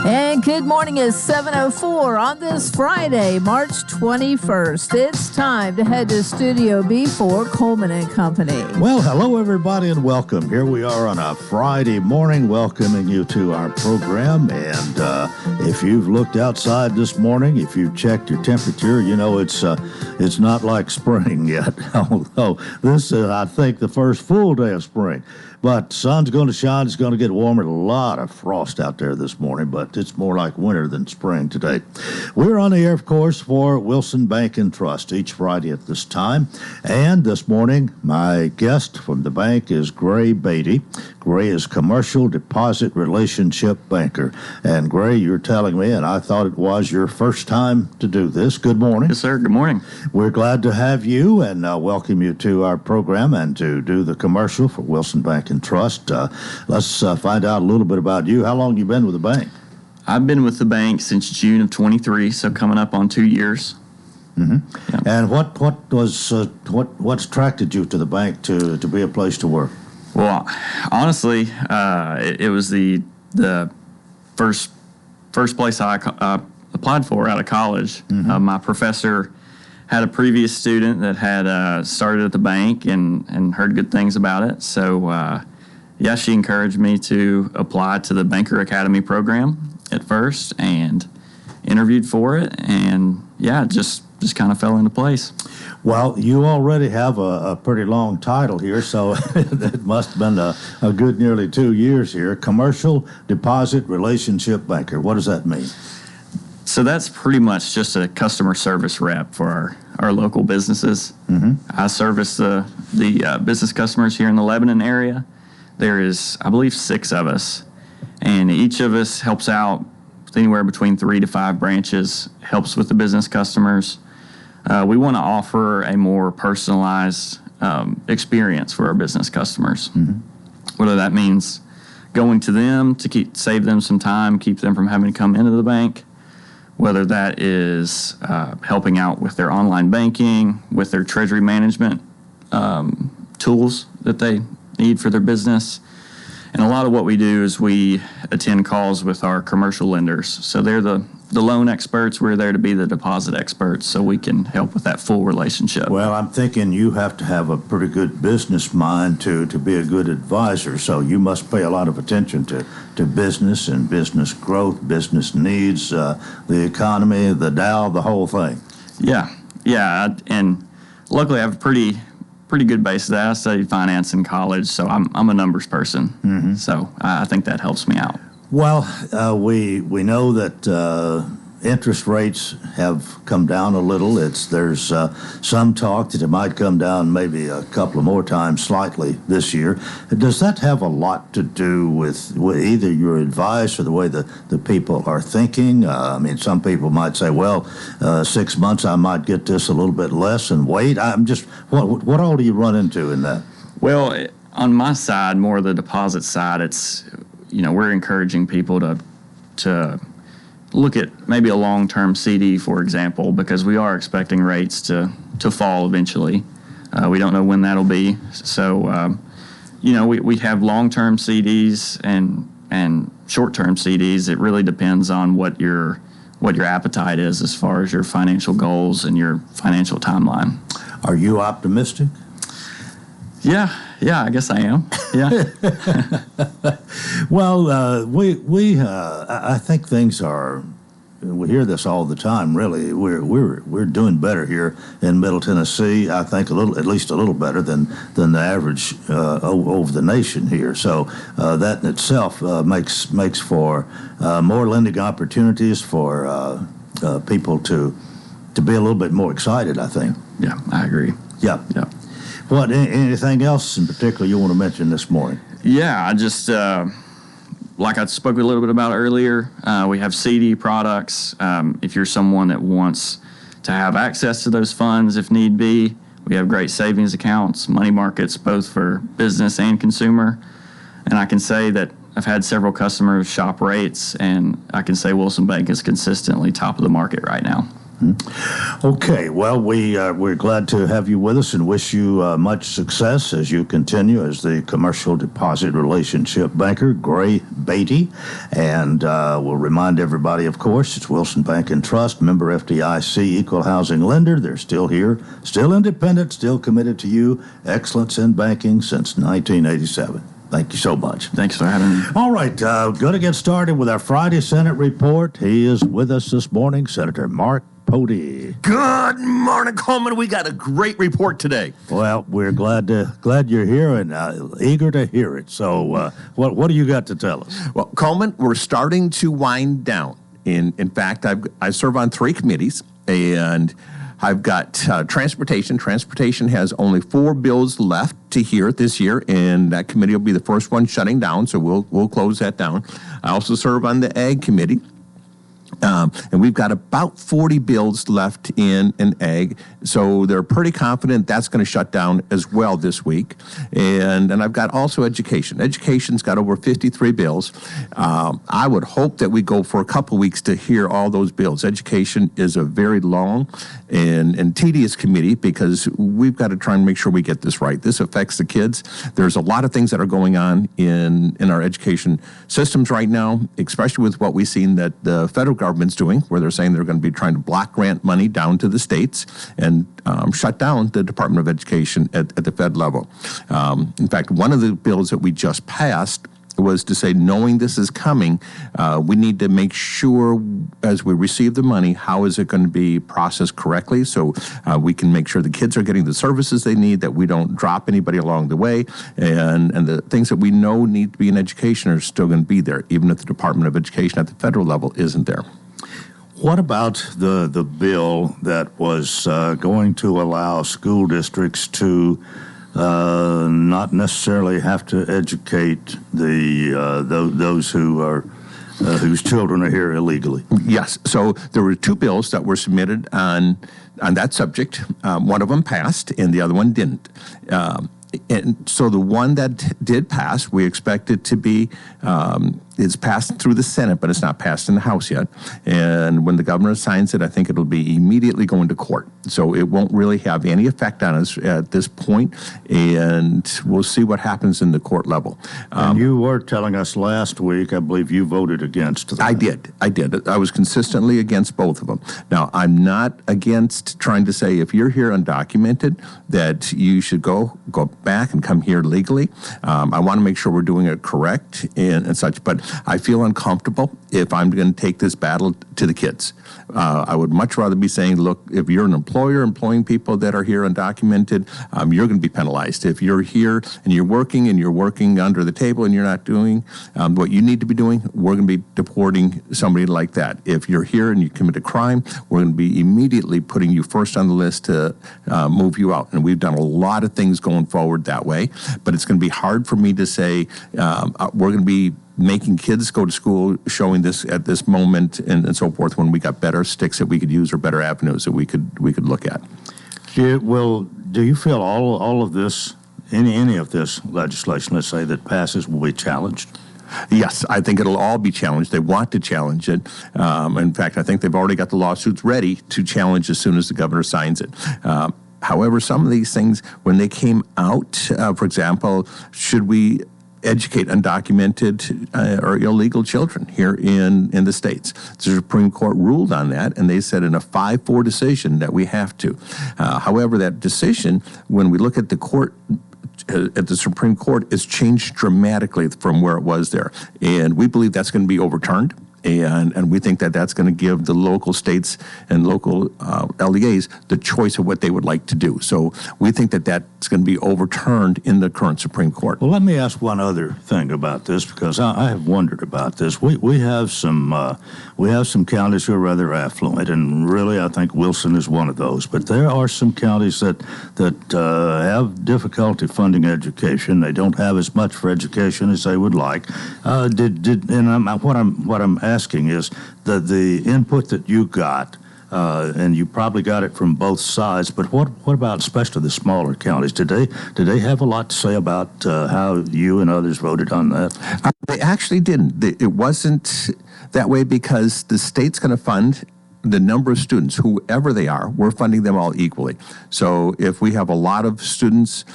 And good morning is 7:04 on this Friday, March 21st. It's time to head to Studio B for Coleman and Company. Well, hello, everybody, and welcome. Here we are on a Friday morning, welcoming you to our program. And if you've looked outside this morning, if you've checked your temperature, you know it's not like spring yet. Although this is, I think, the first full day of spring. But sun's going to shine. It's going to get warmer. A lot of frost out there this morning, but it's more like winter than spring today. We're on the air, of course, for Wilson Bank and Trust each Friday at this time. And this morning, my guest from the bank is Gray Beatty. Gray is Commercial Deposit Relationship Banker. And Gray, you're telling me, and I thought it was your first time to do this. Good morning. Yes, sir. Good morning. We're glad to have you and welcome you to our program and to do the commercial for Wilson Bank and Trust. Let's find out a little bit about you. How long have you been with the bank? I've been with the bank since June of 23, so coming up on 2 years. Mm-hmm. Yeah. And what's attracted you to the bank to be a place to work? Well, honestly, it was the first place I applied for out of college. Mm-hmm. My professor had a previous student that had started at the bank and heard good things about it. So, she encouraged me to apply to the Banker Academy program at first and interviewed for it. And, it just kind of fell into place. Well, you already have a pretty long title here, so it must have been a good nearly 2 years here. Commercial Deposit Relationship Banker. What does that mean? So that's pretty much just a customer service rep for our local businesses. Mm-hmm. I service the business customers here in the Lebanon area. There is, I believe, 6 of us, and each of us helps out with anywhere between 3 to 5 branches, helps with the business customers. We want to offer a more personalized experience for our business customers, mm-hmm. whether that means going to them to save them some time, keep them from having to come into the bank, whether that is helping out with their online banking, with their treasury management tools that they need for their business. And a lot of what we do is we attend calls with our commercial lenders. So they're the loan experts. We're there to be the deposit experts so we can help with that full relationship. Well, I'm thinking you have to have a pretty good business mind to be a good advisor. So you must pay a lot of attention to business and business growth, business needs, the economy, the Dow, the whole thing. Yeah. And luckily I have a pretty good base of that. I studied finance in college, so I'm a numbers person. Mm-hmm. So I think that helps me out. Well, we know that interest rates have come down a little. There's some talk that it might come down maybe a couple of more times slightly this year. Does that have a lot to do with either your advice or the way the people are thinking? I mean, some people might say, well, 6 months I might get this a little bit less and wait. I'm just, what all do you run into in that? Well, on my side, more the deposit side, it's, we're encouraging people to look at maybe a long-term CD, for example, because we are expecting rates to fall eventually. We don't know when that'll be. So, we have long-term CDs and short-term CDs. It really depends on what your appetite is as far as your financial goals and your financial timeline. Are you optimistic? Yeah, I guess I am. Yeah. Well, I think things are. We hear this all the time. Really, we're doing better here in Middle Tennessee. I think at least a little better than the average over the nation here. So that in itself makes for more lending opportunities for people to be a little bit more excited, I think. Yeah, I agree. Yeah. What? Anything else in particular you want to mention this morning? Yeah, I just like I spoke a little bit about earlier, we have CD products. If you're someone that wants to have access to those funds if need be, we have great savings accounts, money markets, both for business and consumer. And I can say that I've had several customers shop rates, and I can say Wilson Bank is consistently top of the market right now. Okay, well, we're glad to have you with us and wish you much success as you continue as the commercial deposit relationship banker, Gray Beatty. And we'll remind everybody, of course, it's Wilson Bank and Trust, member FDIC, equal housing lender. They're still here, still independent, still committed to you. Excellence in banking since 1987. Thank you so much. Thanks for having me. All right, going to get started with our Friday Senate report. He is with us this morning, Senator Mark Pody. Good morning, Coleman. We got a great report today. Well, we're glad you're here and eager to hear it. So, what do you got to tell us? Well, Coleman, we're starting to wind down. In fact, I serve on 3 committees, and I've got transportation. Transportation has only 4 bills left to hear this year, and that committee will be the first one shutting down. So we'll close that down. I also serve on the Ag Committee. And we've got about 40 bills left in Ag, so they're pretty confident that's going to shut down as well this week. And I've got also education. Education's got over 53 bills. I would hope that we go for a couple weeks to hear all those bills. Education is a very long and tedious committee because we've got to try and make sure we get this right. This affects the kids. There's a lot of things that are going on in our education systems right now, especially with what we've seen that the federal government's doing, where they're saying they're going to be trying to block grant money down to the states and shut down the Department of Education at the Fed level. In fact, one of the bills that we just passed was to say, knowing this is coming, we need to make sure as we receive the money, how is it going to be processed correctly so we can make sure the kids are getting the services they need, that we don't drop anybody along the way, and the things that we know need to be in education are still going to be there, even if the Department of Education at the federal level isn't there. What about the bill that was going to allow school districts to not necessarily have to educate those who are whose children are here illegally? Yes. So there were 2 bills that were submitted on that subject. One of them passed, and the other one didn't. And so the one that did pass, we expect it to be, it's passed through the Senate, but it's not passed in the House yet. And when the governor signs it, I think it'll be immediately going to court. So it won't really have any effect on us at this point, and we'll see what happens in the court level. And you were telling us last week, I believe you voted against that. I did. I was consistently against both of them. Now, I'm not against trying to say if you're here undocumented that you should go back and come here legally. I want to make sure we're doing it correct and such, but I feel uncomfortable if I'm going to take this battle to the kids. I would much rather be saying, look, if you're an employer employing people that are here undocumented, you're going to be penalized. If you're here and you're working under the table and you're not doing what you need to be doing, we're going to be deporting somebody like that. If you're here and you commit a crime, we're going to be immediately putting you first on the list to move you out. And we've done a lot of things going forward that way, but it's going to be hard for me to say we're going to be making kids go to school showing this at this moment and so forth when we got better sticks that we could use or better avenues that we could look at. Do you feel all of this, any of this legislation, let's say, that passes will be challenged? Yes, I think it'll all be challenged. They want to challenge it. In fact, I think they've already got the lawsuits ready to challenge as soon as the governor signs it. However, some of these things, when they came out, for example, should we educate undocumented or illegal children here in the States? The Supreme Court ruled on that, and they said in a 5-4 decision that we have to. However, that decision, when we look at the court, at the Supreme Court, is changed dramatically from where it was there. And we believe that's going to be overturned. And we think that that's going to give the local states and local LEAs the choice of what they would like to do. So we think that that's going to be overturned in the current Supreme Court. Well, let me ask one other thing about this, because I have wondered about this. We have some counties who are rather affluent, and really I think Wilson is one of those. But there are some counties that have difficulty funding education. They don't have as much for education as they would like. What I'm asking is the input that you got, and you probably got it from both sides, but what about especially the smaller counties? Did they have a lot to say about how you and others voted on that? They actually didn't. It wasn't that way because the state's going to fund the number of students, whoever they are, we're funding them all equally. So if we have a lot of students,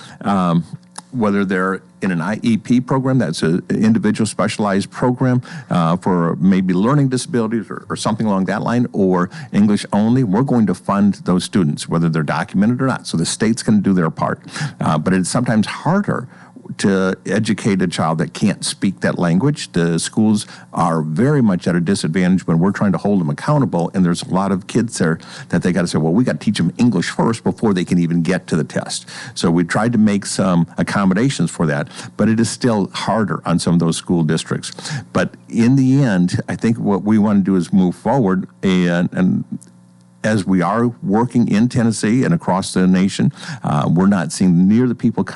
whether they're in an IEP program, that's an individual specialized program for maybe learning disabilities or something along that line, or English only, we're going to fund those students, whether they're documented or not. So the state's going to do their part. But it's sometimes harder to educate a child that can't speak that language. The schools are very much at a disadvantage when we're trying to hold them accountable, and there's a lot of kids there that they got to say, well, we got to teach them English first before they can even get to the test. So we tried to make some accommodations for that, but it is still harder on some of those school districts. But in the end, I think what we want to do is move forward, and as we are working in Tennessee and across the nation, we're not seeing near the people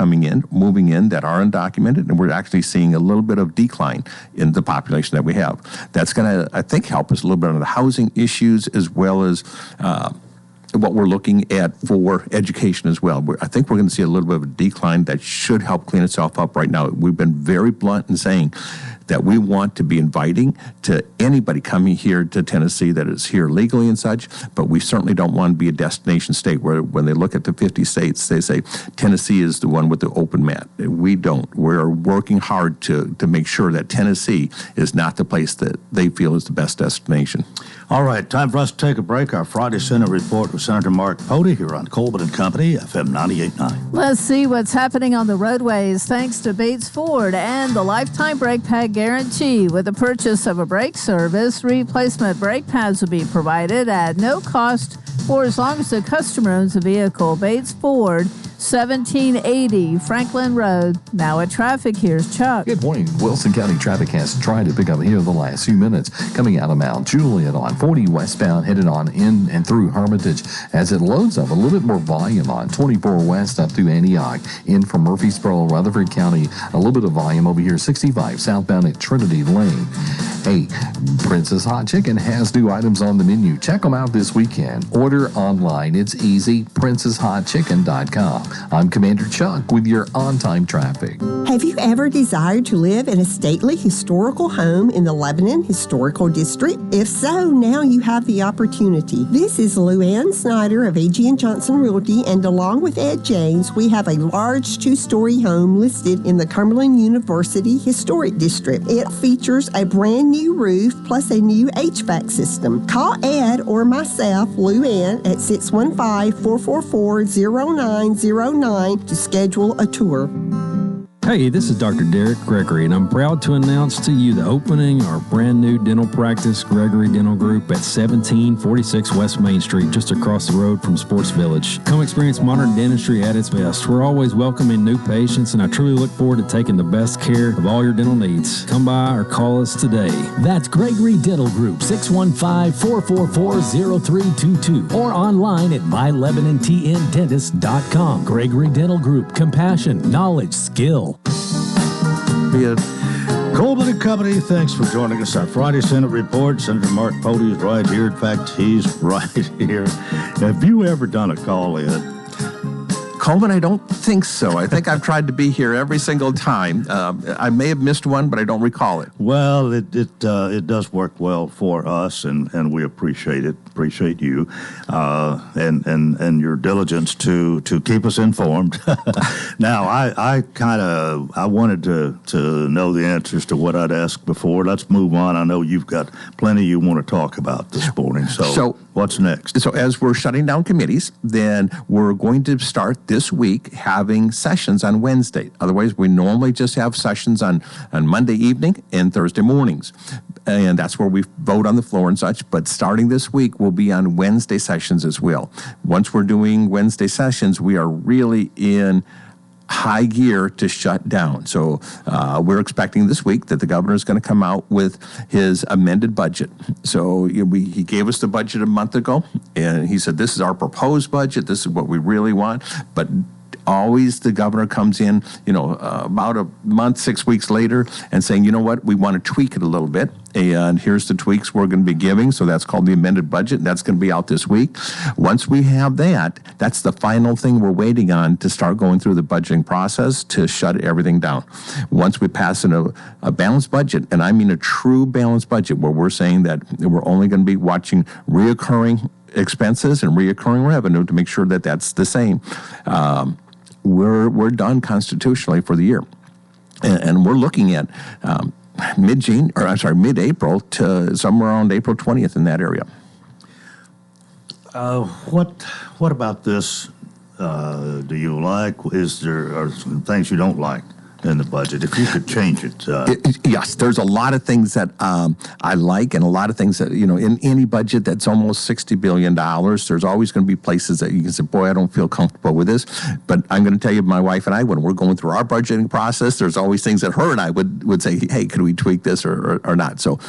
moving in that are undocumented, and we're actually seeing a little bit of decline in the population that we have. That's going to, I think, help us a little bit on the housing issues, as well as what we're looking at for education as well. I think we're going to see a little bit of a decline that should help clean itself up right now. We've been very blunt in saying that we want to be inviting to anybody coming here to Tennessee that is here legally and such, but we certainly don't want to be a destination state where when they look at the 50 states, they say Tennessee is the one with the open mat. We don't. We're working hard to make sure that Tennessee is not the place that they feel is the best destination. All right, time for us to take a break. Our Friday Senate report with Senator Mark Pody here on Coleman and Company, FM 98.9. Let's see what's happening on the roadways thanks to Bates Ford and the Lifetime Brake Pad Guarantee. With the purchase of a brake service, replacement brake pads will be provided at no cost for as long as the customer owns the vehicle. Bates Ford, 1780 Franklin Road. Now at traffic, here's Chuck. Good morning. Wilson County traffic has tried to pick up here the last few minutes. Coming out of Mount Juliet on 40 westbound, headed on in and through Hermitage as it loads up a little bit more volume on 24 west up through Antioch. In from Murfreesboro, Rutherford County, a little bit of volume over here. 65 southbound at Trinity Lane. Hey, Princess Hot Chicken has new items on the menu. Check them out this weekend. Order online. It's easy. PrincessHotChicken.com. I'm Commander Chuck with your on-time traffic. Have you ever desired to live in a stately historical home in the Lebanon Historical District? If so, now you have the opportunity. This is Lou Ann Snyder of A.G. & Johnson Realty, and along with Ed James, we have a large two-story home listed in the Cumberland University Historic District. It features a brand new roof plus a new HVAC system. Call Ed or myself, Lou Ann, at 615-444-0909 to schedule a tour. Hey, this is Dr. Derek Gregory, and I'm proud to announce to you the opening of our brand new dental practice, Gregory Dental Group, at 1746 West Main Street, just across the road from Sports Village. Come experience modern dentistry at its best. We're always welcoming new patients, and I truly look forward to taking the best care of all your dental needs. Come by or call us today. That's Gregory Dental Group, 615-444-0322, or online at myLebanonTNDentist.com. Gregory Dental Group, compassion, knowledge, skill. Coleman and Company, thanks for joining us. Our Friday Senate report. Senator Mark Pody is right here. In fact, he's right here. Have you ever done a call-in? Coleman, I don't think so. I think I've tried to be here every single time. I may have missed one, but I don't recall it. Well, it does work well for us, and we appreciate it. Appreciate you and your diligence to keep us informed. Now, I wanted to know the answers to what I'd asked before. Let's move on. I know you've got plenty you want to talk about this morning. So what's next? So as we're shutting down committees, then we're going to start this week having sessions on Wednesday. Otherwise, we normally just have sessions on Monday evening and Thursday mornings. And that's where we vote on the floor and such. But starting this week, we'll be on Wednesday sessions as well. Once we're doing Wednesday sessions, we are really in high gear to shut down. So we're expecting this week that the governor is going to come out with his amended budget. So he gave us the budget a month ago, and he said, this is our proposed budget. This is what we really want. But always the governor comes in, about a month, 6 weeks later and saying, you know what, we want to tweak it a little bit. and here's the tweaks we're going to be giving. So that's called the amended budget. That's going to be out this week. Once we have that, that's the final thing we're waiting on to start going through the budgeting process to shut everything down. Once we pass in a balanced budget, and I mean a true balanced budget where we're saying that we're only going to be watching reoccurring expenses and reoccurring revenue to make sure that that's the same. We're done constitutionally for the year, and we're looking at mid-April to somewhere around April 20th in that area. What about this? Do you like? Are some things you don't like in the budget? If you could change it. Yes, there's a lot of things that I like, and a lot of things that, in any budget that's almost $60 billion, there's always going to be places that you can say, boy, I don't feel comfortable with this. But I'm going to tell you, my wife and I, when we're going through our budgeting process, there's always things that her and I would say, hey, could we tweak this or not? So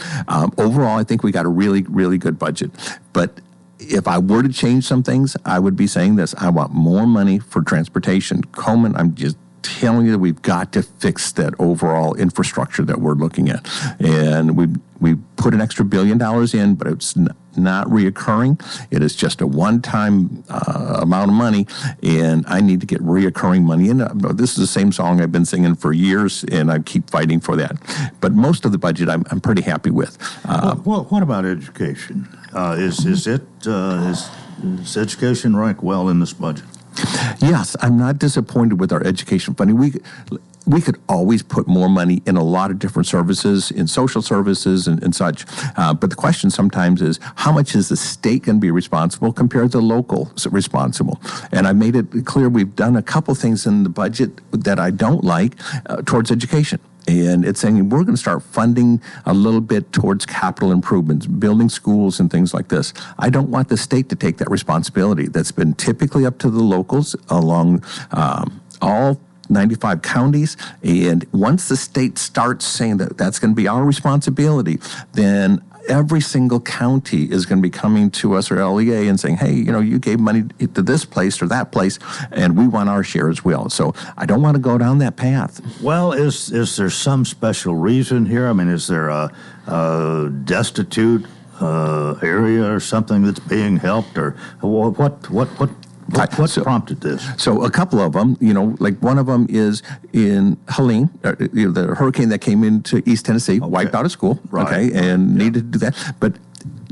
overall, I think we got a really, really good budget. But if I were to change some things, I would be saying this. I want more money for transportation. Coleman, I'm just telling you that we've got to fix that overall infrastructure that we're looking at. And we put an extra $1 billion in, but it's not reoccurring. It is just a one-time amount of money, and I need to get reoccurring money in. This is the same song I've been singing for years, and I keep fighting for that. But most of the budget I'm pretty happy with. What about education? Is education ranked well in this budget? Yes, I'm not disappointed with our education funding. We could always put more money in a lot of different services, in social services and such. But the question sometimes is, how much is the state going to be responsible compared to local responsible? And I made it clear we've done a couple things in the budget that I don't like towards education. And it's saying we're going to start funding a little bit towards capital improvements, building schools and things like this. I don't want the state to take that responsibility. That's been typically up to the locals along all 95 counties. And once the state starts saying that that's going to be our responsibility, then every single county is going to be coming to us or LEA and saying, hey, you gave money to this place or that place, and we want our share as well. So I don't want to go down that path. Well, is there some special reason here? I mean, is there a destitute area or something that's being helped, or what prompted this? So a couple of them, like one of them is in Helene, the hurricane that came into East Tennessee, wiped out a school, needed to do that. But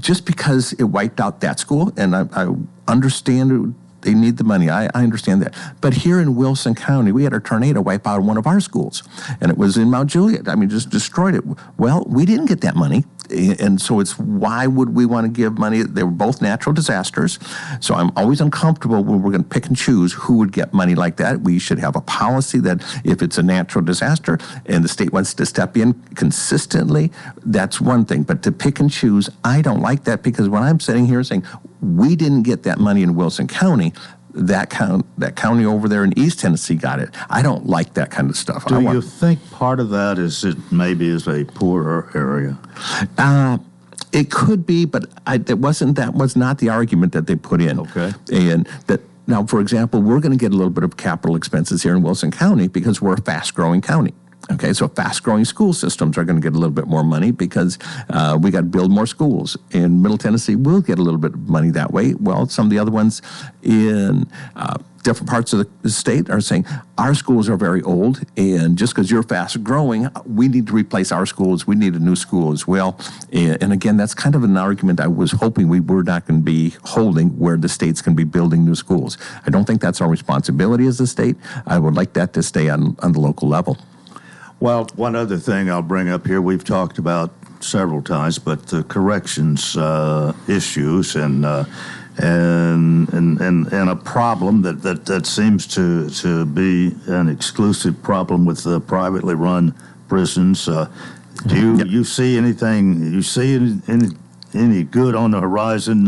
just because it wiped out that school, and I understand they need the money. I understand that. But here in Wilson County, we had a tornado wipe out one of our schools, and it was in Mount Juliet. I mean, just destroyed it. Well, we didn't get that money. And so it's, why would we want to give money? They were both natural disasters. So I'm always uncomfortable when we're going to pick and choose who would get money like that. We should have a policy that if it's a natural disaster and the state wants to step in consistently, that's one thing. But to pick and choose, I don't like that, because when I'm sitting here saying we didn't get that money in Wilson County, that county over there in East Tennessee got it. I don't like that kind of stuff. Do you think part of that is it maybe is a poorer area? It could be, but that was not the argument that they put in. Okay. And that now, for example, we're going to get a little bit of capital expenses here in Wilson County because we're a fast-growing county. Okay, so fast-growing school systems are going to get a little bit more money because we got to build more schools. In Middle Tennessee, we'll get a little bit of money that way. Well, some of the other ones in different parts of the state are saying, our schools are very old, and just because you're fast-growing, we need to replace our schools. We need a new school as well. And again, that's kind of an argument I was hoping we were not going to be holding, where the state's going to be building new schools. I don't think that's our responsibility as a state. I would like that to stay on the local level. Well, one other thing I'll bring up here, we've talked about several times, but the corrections issues and a problem that seems to be an exclusive problem with the privately run prisons. Do you see anything? You see any good on the horizon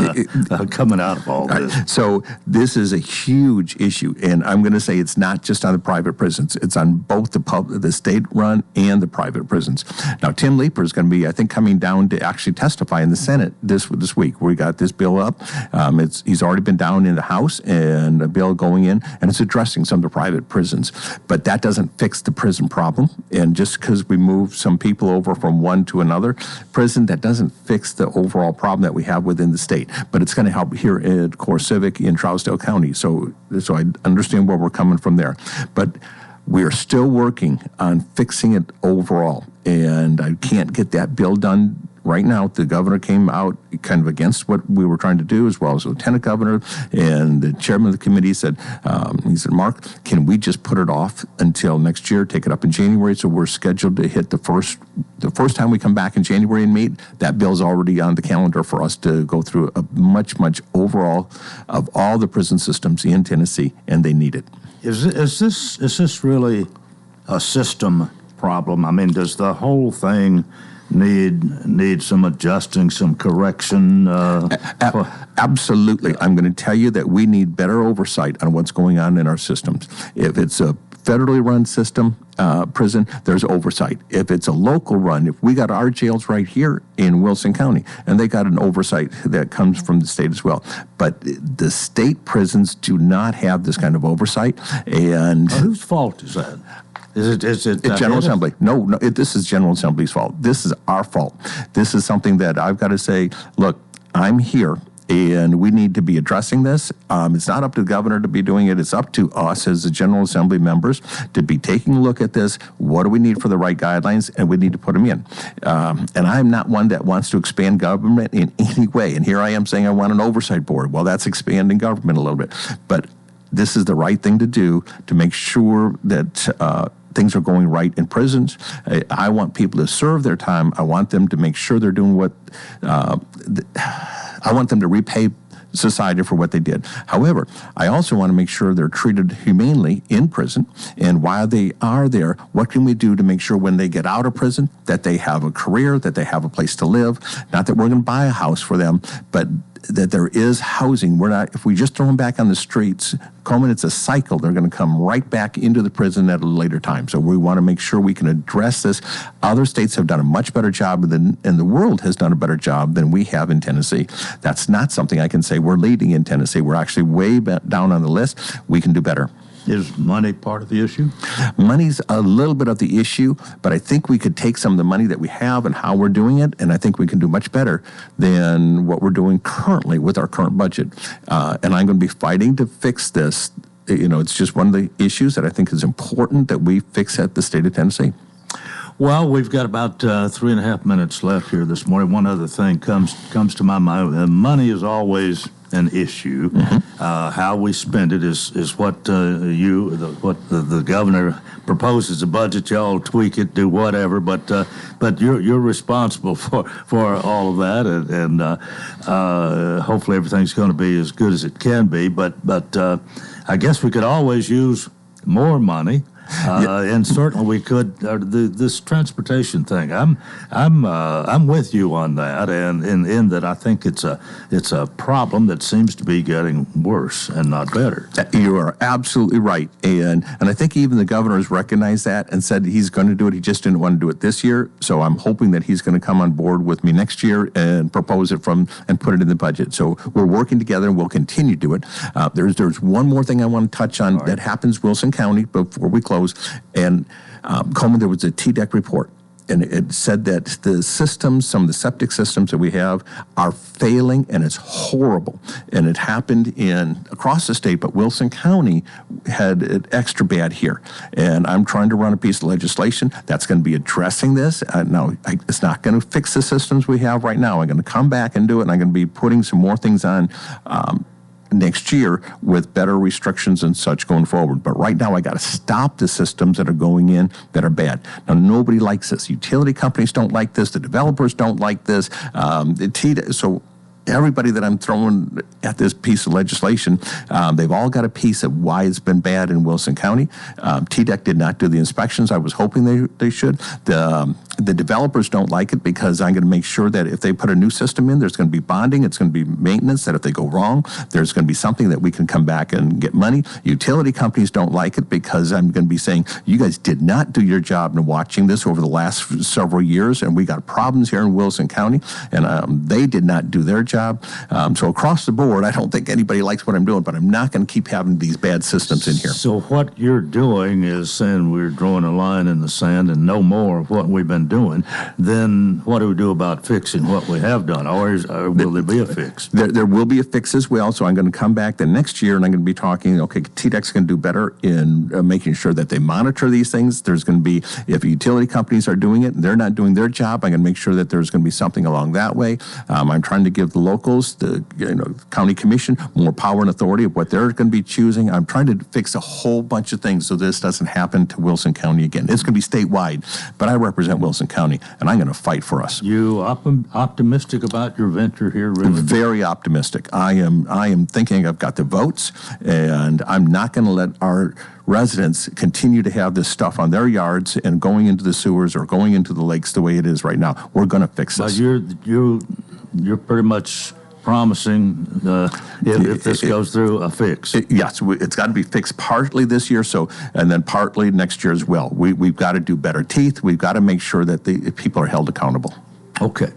coming out of all this? So this is a huge issue, and I'm going to say it's not just on the private prisons. It's on both the state-run and the private prisons. Now, Tim Leeper is going to be, I think, coming down to actually testify in the Senate this week. We got this bill up. He's already been down in the House, and a bill going in, and it's addressing some of the private prisons. But that doesn't fix the prison problem. And just because we move some people over from one to another prison, that doesn't fix the overall problem that we have within the state. But it's going to help here at Core Civic in Trousdale County. So I understand where we're coming from there. But we are still working on fixing it overall. And I can't get that bill done right now. The governor came out kind of against what we were trying to do, as well as the lieutenant governor, and the chairman of the committee said, Mark, can we just put it off until next year, take it up in January? So we're scheduled to hit the first time we come back in January and meet. That bill's already on the calendar for us to go through a much overall of all the prison systems in Tennessee, and they need it. Is this really a system problem? I mean, does the whole thing need some adjusting, some correction? Absolutely. I'm going to tell you that we need better oversight on what's going on in our systems. If it's a federally run system, prison, there's oversight. If it's a local run, if we got our jails right here in Wilson County, and they got an oversight that comes from the state as well. But the state prisons do not have this kind of oversight. And whose fault is that? Is it General Assembly? No, this is General Assembly's fault. This is our fault. This is something that I've got to say, look, I'm here, and we need to be addressing this. It's not up to the governor to be doing it. It's up to us as the General Assembly members to be taking a look at this. What do we need for the right guidelines? And we need to put them in. And I'm not one that wants to expand government in any way. And here I am saying I want an oversight board. Well, that's expanding government a little bit. But this is the right thing to do to make sure that things are going right in prisons. I want people to serve their time. I want them to make sure they're doing what I want them to repay society for what they did. However, I also want to make sure they're treated humanely in prison. And while they are there, what can we do to make sure when they get out of prison that they have a career, that they have a place to live? Not that we're going to buy a house for them, but that there is housing. We're not, if we just throw them back on the streets, Coleman, it's a cycle. They're going to come right back into the prison at a later time. So we want to make sure we can address this. Other states have done a much better job and the world has done a better job than we have in Tennessee. That's not something I can say we're leading in Tennessee. We're actually way down on the list. We can do better. Is money part of the issue? Money's a little bit of the issue, but I think we could take some of the money that we have and how we're doing it, and I think we can do much better than what we're doing currently with our current budget. And I'm going to be fighting to fix this. You know, it's just one of the issues that I think is important that we fix at the state of Tennessee. Well, we've got about 3.5 minutes left here this morning. One other thing comes to my mind. Money is always an issue. Mm-hmm. How we spend it is what the governor proposes a budget. Y'all tweak it, do whatever, but you're responsible for all of that, and hopefully everything's going to be as good as it can be. But I guess we could always use more money. And certainly we could. This transportation thing, I'm with you on that, and in that I think it's a problem that seems to be getting worse and not better. You are absolutely right, and I think even the governor has recognized that and said he's going to do it. He just didn't want to do it this year, so I'm hoping that he's going to come on board with me next year and propose it and put it in the budget. So we're working together, and we'll continue to do it. There's one more thing I want to touch on that happens Wilson County before we close. And Coleman, there was a TDEC report, and it said that the systems, some of the septic systems that we have, are failing, and it's horrible. And it happened across the state, but Wilson County had it extra bad here. And I'm trying to run a piece of legislation that's going to be addressing this. Now, it's not going to fix the systems we have right now. I'm going to come back and do it, and I'm going to be putting some more things on next year with better restrictions and such going forward. But right now, I got to stop the systems that are going in that are bad. Now, nobody likes this. Utility companies don't like this. The developers don't like this. So everybody that I'm throwing at this piece of legislation, they've all got a piece of why it's been bad in Wilson County. TDEC did not do the inspections. I was hoping they should. The The developers don't like it because I'm going to make sure that if they put a new system in, there's going to be bonding, it's going to be maintenance, that if they go wrong, there's going to be something that we can come back and get money. Utility companies don't like it because I'm going to be saying, you guys did not do your job in watching this over the last several years, and we got problems here in Wilson County, and they did not do their job. So across the board, I don't think anybody likes what I'm doing, but I'm not going to keep having these bad systems in here. So what you're doing is saying we're drawing a line in the sand and no more of what we've been doing. Then what do we do about fixing what we have done? Or will there be a fix? There will be a fix as well. So I'm going to come back the next year and I'm going to be talking, okay, TDEC's going to do better in making sure that they monitor these things. There's going to be, if utility companies are doing it and they're not doing their job, I'm going to make sure that there's going to be something along that way. I'm trying to give the locals, the county commission, more power and authority of what they're going to be choosing. I'm trying to fix a whole bunch of things so this doesn't happen to Wilson County again. It's going to be statewide, but I represent Wilson County, and I'm going to fight for us. You optimistic about your venture here, really? Very optimistic. I am thinking I've got the votes, and I'm not going to let our residents continue to have this stuff on their yards and going into the sewers or going into the lakes the way it is right now. We're going to fix this. But you're pretty much promising if this goes through a fix. Yes, it's got to be fixed partly this year, and then partly next year as well. We've got to do better teeth. We've got to make sure that the people are held accountable. Okay.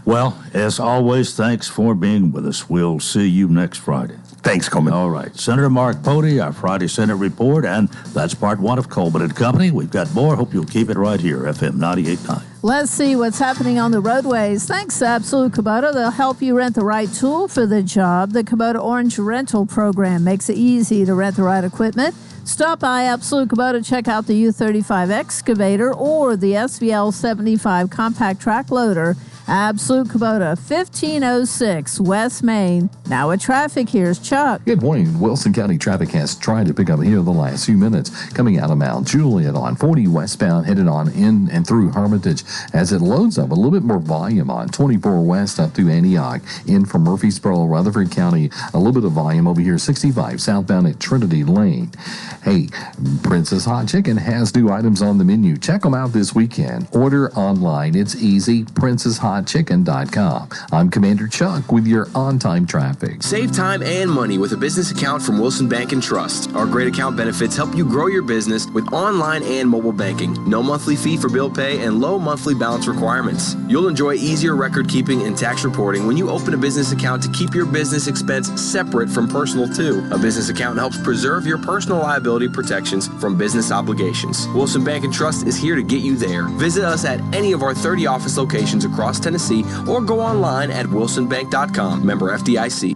Well, as always, thanks for being with us. We'll see you next Friday. Thanks, Coleman. All right. Senator Mark Pody, our Friday Senate report, and that's part one of Coleman and Company. We've got more. Hope you'll keep it right here, FM 98.9. Let's see what's happening on the roadways. Thanks to Absolute Kubota. They'll help you rent the right tool for the job. The Kubota Orange Rental Program makes it easy to rent the right equipment. Stop by Absolute Kubota, check out the U35 excavator or the SVL 75 compact track loader. Absolute Kubota, 1506 West Main. Now with traffic, here's Chuck. Good morning. Wilson County traffic has tried to pick up here the last few minutes. Coming out of Mount Juliet on 40 westbound, headed on in and through Hermitage as it loads up a little bit more volume on 24 west up through Antioch. In from Murfreesboro, Rutherford County, a little bit of volume over here, 65 southbound at Trinity Lane. Hey, Princess Hot Chicken has new items on the menu. Check them out this weekend. Order online. It's easy. PrincessHotChicken.com. I'm Commander Chuck with your on-time traffic. Save time and money with a business account from Wilson Bank and Trust. Our great account benefits help you grow your business with online and mobile banking. No monthly fee for bill pay and low monthly balance requirements. You'll enjoy easier record keeping and tax reporting when you open a business account to keep your business expense separate from personal too. A business account helps preserve your personal liability protections from business obligations. Wilson Bank and Trust is here to get you there. Visit us at any of our 30 office locations across Tennessee or go online at wilsonbank.com. Member FDIC.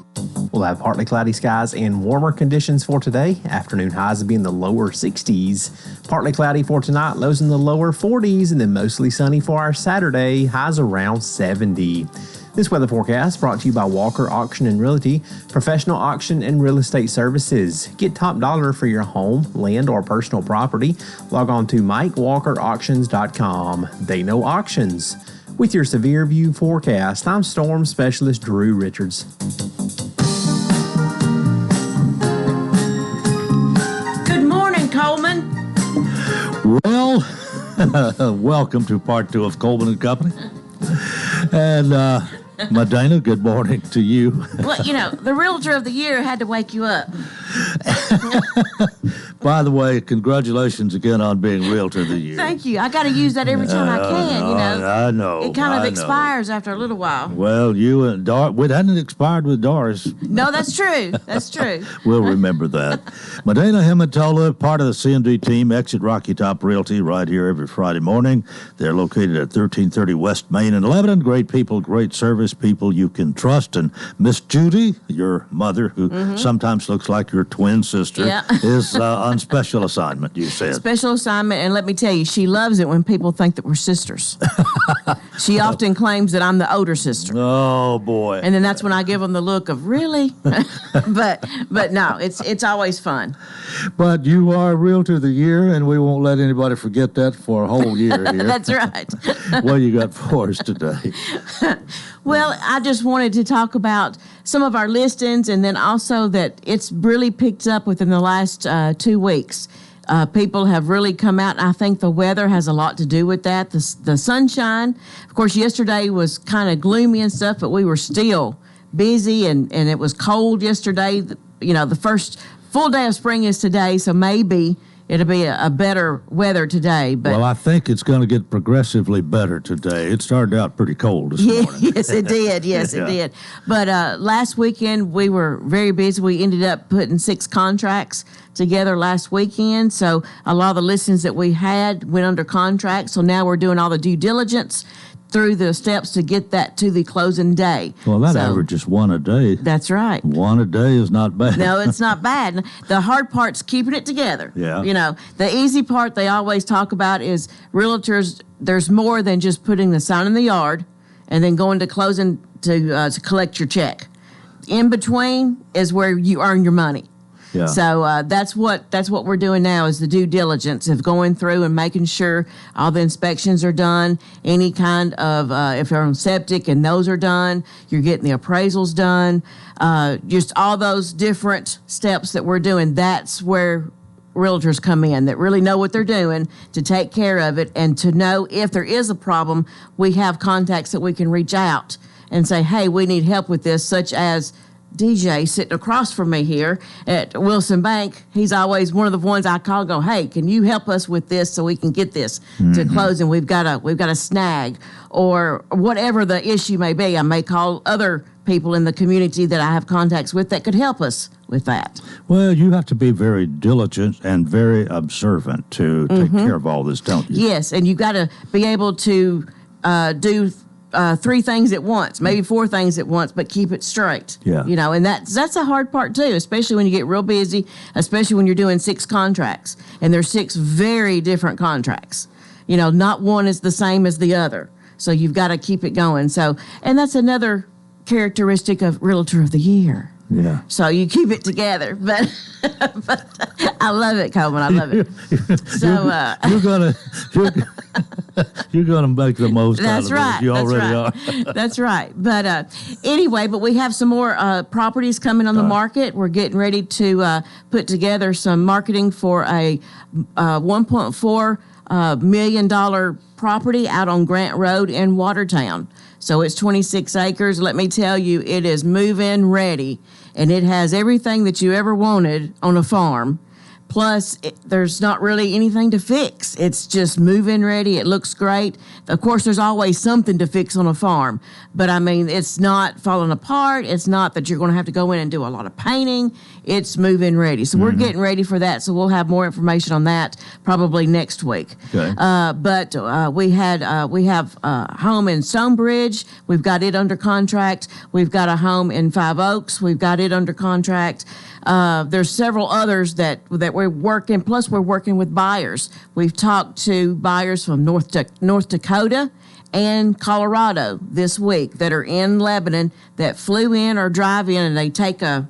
We'll have partly cloudy skies and warmer conditions for today. Afternoon highs will be in the lower 60s. Partly cloudy for tonight, lows in the lower 40s, and then mostly sunny for our Saturday, highs around 70. This weather forecast brought to you by Walker Auction and Realty, professional auction and real estate services. Get top dollar for your home, land, or personal property. Log on to MikeWalkerAuctions.com. They know auctions. With your severe view forecast, I'm Storm Specialist Drew Richards. Good morning, Coleman. Well, welcome to part two of Coleman and Company. And Medina, good morning to you. Well, the Realtor of the Year had to wake you up. By the way, congratulations again on being Realtor of the Year. Thank you. I got to use that every time I can, I know. It kind of expires after a little while. Well, you and Doris, it hadn't expired with Doris. No, that's true. That's true. We'll remember that. Medina Hematola, part of the CND team, Exit Rocky Top Realty, right here every Friday morning. They're located at 1330 West Main in Lebanon. Great people, great service, people you can trust. And Miss Judy, your mother, who sometimes looks like your twin sister, is on special assignment, you said. Special assignment, and let me tell you, she loves it when people think that we're sisters. She often claims that I'm the older sister. Oh, boy. And then that's when I give them the look of, really? but no, it's always fun. But you are Realtor of the Year, and we won't let anybody forget that for a whole year here. That's right. What you got for us today? Well, I just wanted to talk about some of our listings, and then also that it's really picked up within the last 2 weeks. People have really come out. I think the weather has a lot to do with that. The sunshine. Of course, yesterday was kind of gloomy and stuff, but we were still busy, and it was cold yesterday. The first full day of spring is today, so maybe it'll be a better weather today. But I think it's going to get progressively better today. It started out pretty cold this morning. Yes, it did. Yes, it did. But last weekend, we were very busy. We ended up putting 6 contracts together last weekend. So a lot of the listings that we had went under contract. So now we're doing all the due diligence through the steps to get that to the closing day. Well, that averages 1 a day. That's right. 1 a day is not bad. No, it's not bad. The hard part's keeping it together. Yeah. The easy part they always talk about is realtors, there's more than just putting the sign in the yard and then going to closing to collect your check. In between is where you earn your money. Yeah. So that's what we're doing now is the due diligence of going through and making sure all the inspections are done. Any kind of if you're on septic and those are done, you're getting the appraisals done. Just all those different steps that we're doing. That's where realtors come in that really know what they're doing to take care of it, and to know if there is a problem, we have contacts that we can reach out and say, hey, we need help with this, such as DJ sitting across from me here at Wilson Bank. He's always one of the ones I call, go, hey, can you help us with this so we can get this to close? And we've got a snag, or whatever the issue may be. I may call other people in the community that I have contacts with that could help us with that. Well, you have to be very diligent and very observant to take care of all this, don't you? Yes, and you've got to be able to do 3 things at once, maybe 4 things at once, but keep it straight. Yeah. And that's a hard part too, especially when you get real busy, especially when you're doing 6 contracts, and there's 6 very different contracts. Not one is the same as the other. So you've got to keep it going. So, and that's another characteristic of Realtor of the Year. Yeah. So you keep it together, but I love it, Coleman. I love it. So you're gonna make the most that's out of right. it. You That's already right. are. That's right. But anyway, but we have some more properties coming on the market. We're getting ready to put together some marketing for a $1.4 million property out on Grant Road in Watertown. So it's 26 acres. Let me tell you, it is move-in ready, and it has everything that you ever wanted on a farm. Plus, there's not really anything to fix. It's just move-in ready. It looks great. Of course, there's always something to fix on a farm. But, I mean, it's not falling apart. It's not that you're going to have to go in and do a lot of painting. It's move-in ready. So we're getting ready for that. So we'll have more information on that probably next week. Okay. But we have a home in Stonebridge. We've got it under contract. We've got a home in Five Oaks. We've got it under contract. There's several others that we're working. Plus, we're working with buyers. We've talked to buyers from North Dakota and Colorado this week that are in Lebanon that flew in or drive in, and they take a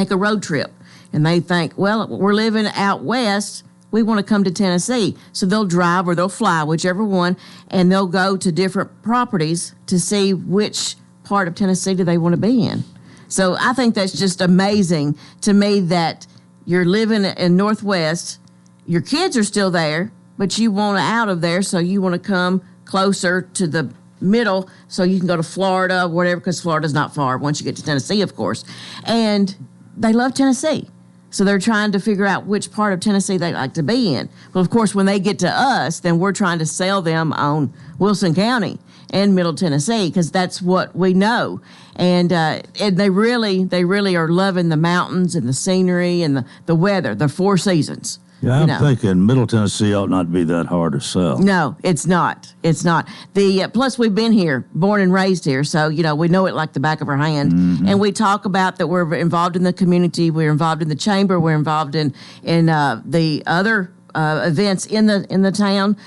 road trip, and they think, well, we're living out west, we want to come to Tennessee. So they'll drive or they'll fly, whichever one, and they'll go to different properties to see which part of Tennessee do they want to be in. So I think that's just amazing to me that you're living in Northwest, your kids are still there, but you want out of there, so you want to come closer to the middle so you can go to Florida or whatever, because Florida's not far once you get to Tennessee, of course. And they love Tennessee. So they're trying to figure out which part of Tennessee they like to be in. Well, of course, when they get to us, then we're trying to sell them on Wilson County and Middle Tennessee, because that's what we know. And they really are loving the mountains and the scenery and the weather, the 4 seasons. Yeah, I'm thinking Middle Tennessee ought not be that hard to sell. No, it's not. It's not. Plus, we've been here, born and raised here, so, we know it like the back of our hand. Mm-hmm. And we talk about that we're involved in the community, we're involved in the chamber, we're involved in the other events in the town.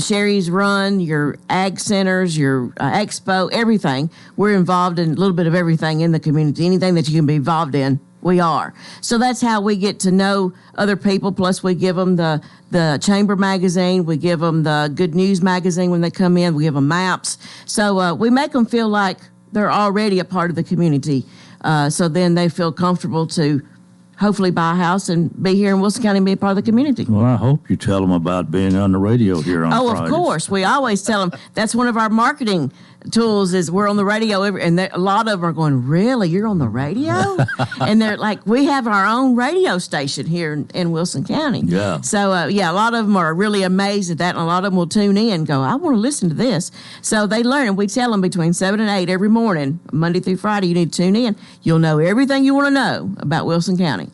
Sherry's Run, your ag centers, your expo, everything. We're involved in a little bit of everything in the community. Anything that you can be involved in, we are. So that's how we get to know other people. Plus, we give them the Chamber magazine. We give them the Good News magazine when they come in. We give them maps. So we make them feel like they're already a part of the community. So then they feel comfortable to hopefully buy a house and be here in Wilson County and be a part of the community. Well, I hope you tell them about being on the radio here on Fridays. Of course. We always tell them that's one of our marketing tools is we're on the radio, and a lot of them are going, really, you're on the radio? And they're like, we have our own radio station here in Wilson County. Yeah. So, a lot of them are really amazed at that, and a lot of them will tune in and go, I want to listen to this. So they learn, and we tell them between 7 and 8 every morning, Monday through Friday, you need to tune in. You'll know everything you want to know about Wilson County.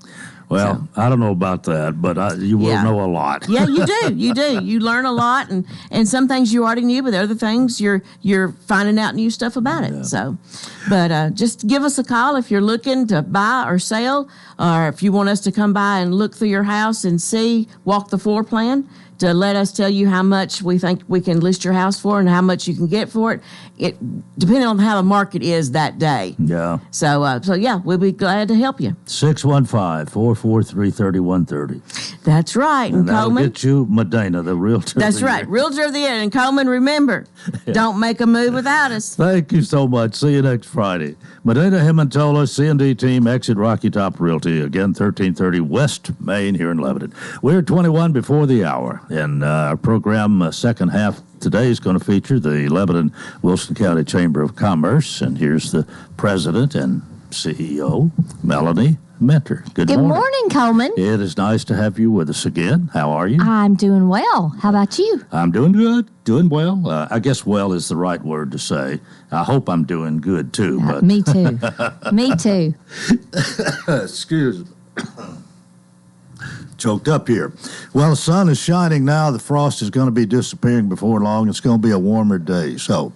Well, I don't know about that, but you will know a lot. Yeah, you do. You do. You learn a lot, and some things you already knew, but other things you're finding out new stuff about it. Yeah. So, but just give us a call if you're looking to buy or sell, or if you want us to come by and look through your house and walk the floor plan, to let us tell you how much we think we can list your house for and how much you can get for it. It depending on how the market is that day. Yeah. So we'll be glad to help you. 615-443-3130. That's right. And that'll Coleman, get you Medina, the realtor. That's right. Realtor of the year. And Coleman, remember, don't make a move without us. Thank you so much. See you next Friday. Medina Himontola, C&D team, Exit Rocky Top Realty. Again, 1330 West Main here in Lebanon. We're 21 before the hour. And our program, second half today, is going to feature the Lebanon-Wilson County Chamber of Commerce. And here's the president and CEO, Melanie Mentor. Good morning, Coleman. It is nice to have you with us again. How are you? I'm doing well. How about you? I'm doing good, doing well. I guess well is the right word to say. I hope I'm doing good, too. But me too. Me too. Excuse me. Choked up here. Well, the sun is shining now. The frost is going to be disappearing before long. It's going to be a warmer day. So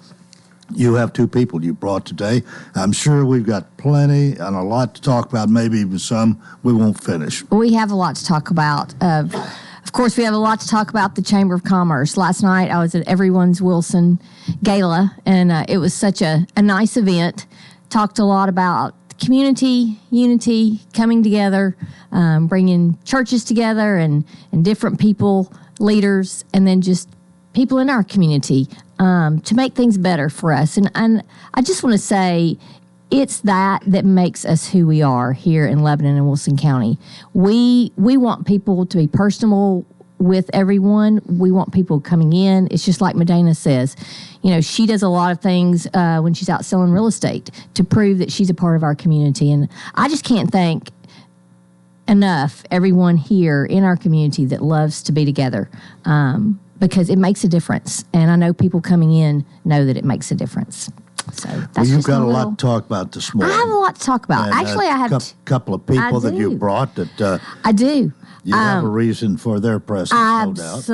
you have two people you brought today. I'm sure we've got plenty and a lot to talk about, maybe even some we won't finish. We have a lot to talk about. Of course, we have a lot to talk about the Chamber of Commerce. Last night, I was at Everyone's Wilson Gala, and it was such a nice event. Talked a lot about community, unity, coming together, bringing churches together and different people, leaders, and then just people in our community to make things better for us. And I just want to say it's that makes us who we are here in Lebanon and Wilson County. We want people to be personable with everyone. We want people coming in. It's just like Medina says. You know, she does a lot of things when she's out selling real estate to prove that she's a part of our community. And I just can't thank enough everyone here in our community that loves to be together because it makes a difference. And I know people coming in know that it makes a difference. So that's you've got a lot to talk about this morning. I have a lot to talk about. And actually, I have a couple of people that you brought that I do. You have a reason for their presence, no doubt.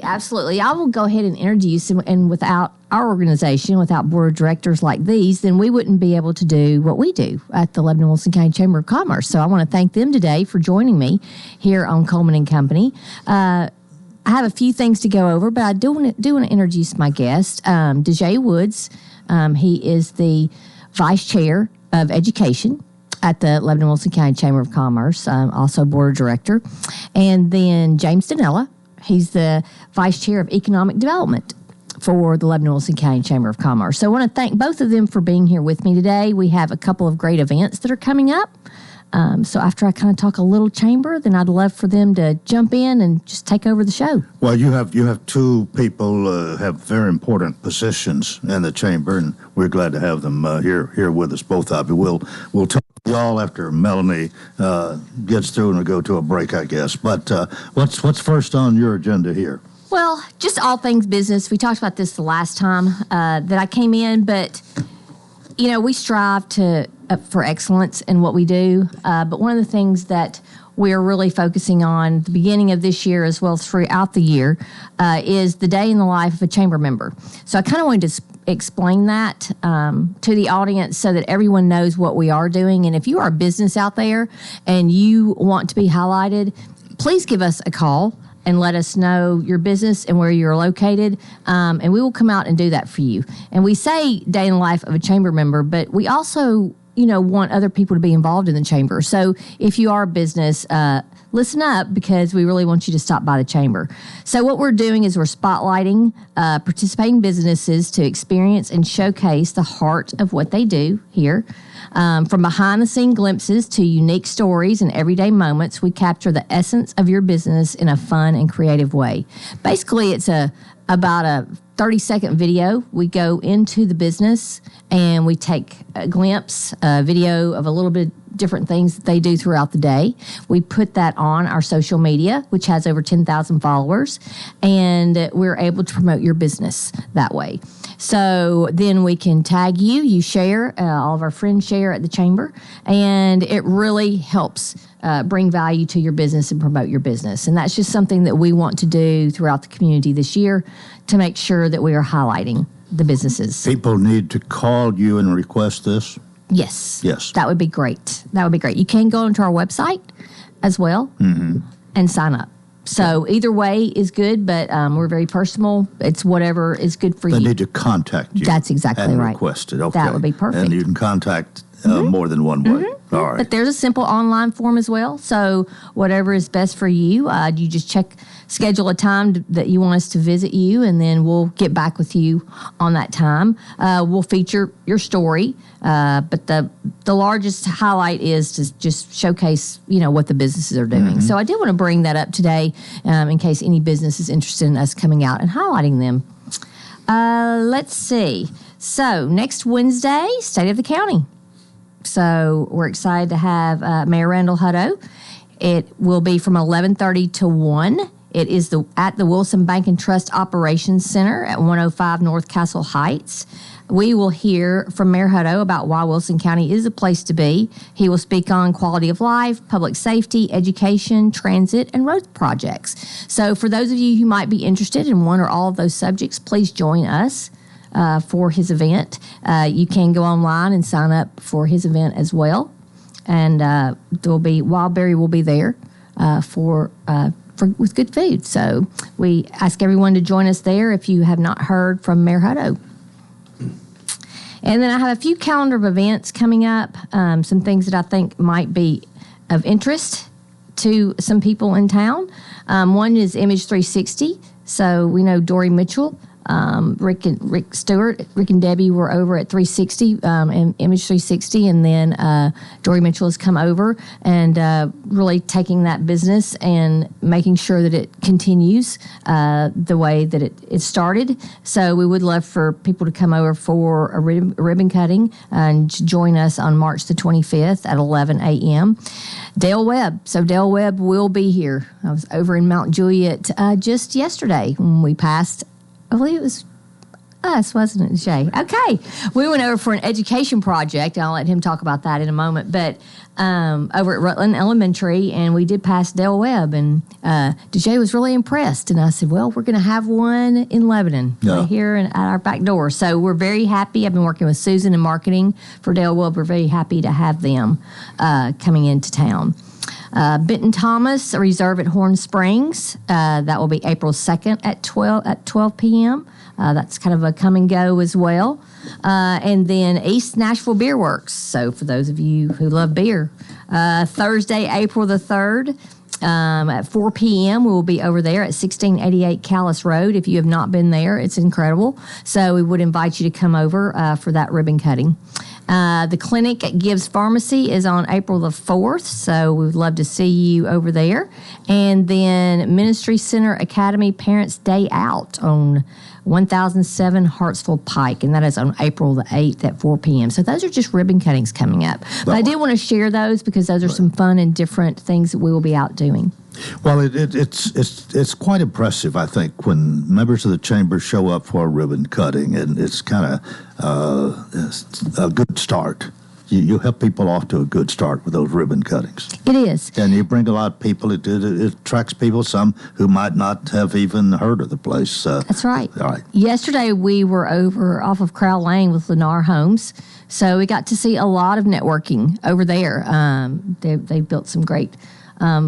Absolutely. I will go ahead and introduce them. And without our organization, without board of directors like these, then we wouldn't be able to do what we do at the Lebanon-Wilson County Chamber of Commerce. So I want to thank them today for joining me here on Coleman and Company. I have a few things to go over, but I do want to introduce my guest, DeJay Woods. He is the Vice Chair of Education at the Lebanon-Wilson County Chamber of Commerce, also Board of Director. And then James Danella, he's the Vice Chair of Economic Development for the Lebanon-Wilson County Chamber of Commerce. So I want to thank both of them for being here with me today. We have a couple of great events that are coming up. So after I kind of talk a little chamber, then I'd love for them to jump in and just take over the show. Well, you have two people have very important positions in the chamber, and we're glad to have them here with us, both of you. We'll talk to y'all after Melanie gets through, and we'll go to a break, I guess. But what's first on your agenda here? Well, just all things business. We talked about this the last time that I came in, but you know, we strive for excellence in what we do. But one of the things that we're really focusing on the beginning of this year as well as throughout the year is the day in the life of a chamber member. So I kind of wanted to explain that to the audience so that everyone knows what we are doing. And if you are a business out there and you want to be highlighted, please give us a call and let us know your business and where you're located, and we will come out and do that for you. And we say day in the life of a chamber member, but we also want other people to be involved in the chamber. So if you are a business, listen up, because we really want you to stop by the chamber. So what we're doing is we're spotlighting participating businesses to experience and showcase the heart of what they do here. From behind-the-scene glimpses to unique stories and everyday moments, we capture the essence of your business in a fun and creative way. Basically, it's about a 30-second video. We go into the business and we take a glimpse, a video of a little bit different things that they do throughout the day. We put that on our social media, which has over 10,000 followers, and we're able to promote your business that way. So then we can tag you, you share, all of our friends share at the chamber, and it really helps bring value to your business and promote your business. And that's just something that we want to do throughout the community this year to make sure that we are highlighting the businesses. People need to call you and request this? Yes. Yes. That would be great. That would be great. You can go onto our website as well and sign up. So either way is good, but we're very personal. It's whatever is good for you. They need to contact you. That's exactly and right. Request it. Okay. That would be perfect. And you can contact more than one way. All right. But there's a simple online form as well. So whatever is best for you, you just schedule a time that you want us to visit you, and then we'll get back with you on that time. We'll feature your story, but the largest highlight is to just showcase, what the businesses are doing. So I did want to bring that up today in case any business is interested in us coming out and highlighting them. Let's see. So next Wednesday, State of the County. So we're excited to have Mayor Randall Hutto. It will be from 11:30 to 1. It is at the Wilson Bank and Trust Operations Center at 105 North Castle Heights. We will hear from Mayor Hutto about why Wilson County is a place to be. He will speak on quality of life, public safety, education, transit, and road projects. So for those of you who might be interested in one or all of those subjects, please join us for his event. You can go online and sign up for his event as well. And Wildberry will be there with good food. So we ask everyone to join us there if you have not heard from Mayor Hutto. And then I have a few calendar of events coming up, some things that I think might be of interest to some people in town. One is Image 360. So we know Dory Mitchell, Rick and Debbie were over at 360 and Image 360, and then Dory Mitchell has come over and really taking that business and making sure that it continues the way that it started. So we would love for people to come over for a ribbon cutting and join us on March the 25th at 11 a.m. Dale Webb. So Dale Webb will be here. I was over in Mount Juliet just yesterday when we passed. I believe it was us, wasn't it, Jay? Okay. We went over for an education project. I'll let him talk about that in a moment. But over at Rutland Elementary, and we did pass Dale Webb, and DeJay was really impressed. And I said, well, we're going to have one in Lebanon right here at our back door. So we're very happy. I've been working with Susan in marketing for Dale Webb. We're very happy to have them coming into town. Benton Thomas, a reserve at Horn Springs. That will be April 2nd at 12 p.m. That's kind of a come and go as well. And then East Nashville Beer Works. So for those of you who love beer, Thursday, April the 3rd, at 4 p.m. we will be over there at 1688 Callis Road. If you have not been there, it's incredible. So we would invite you to come over for that ribbon cutting. The clinic at Gibbs Pharmacy is on April the 4th, so we would love to see you over there. And then Ministry Center Academy Parents Day Out on 1007 Hartsville Pike, and that is on April the 8th at 4 p.m. So those are just ribbon cuttings coming up. But I did want to share those because those are some fun and different things that we will be out doing. Well, it's quite impressive, I think, when members of the chamber show up for a ribbon cutting, and it's kind of a good start. You help people off to a good start with those ribbon cuttings. It is. And you bring a lot of people. It attracts people, some who might not have even heard of the place. That's right. All right. Yesterday, we were over off of Crowell Lane with Lennar Homes. So we got to see a lot of networking over there. They built some great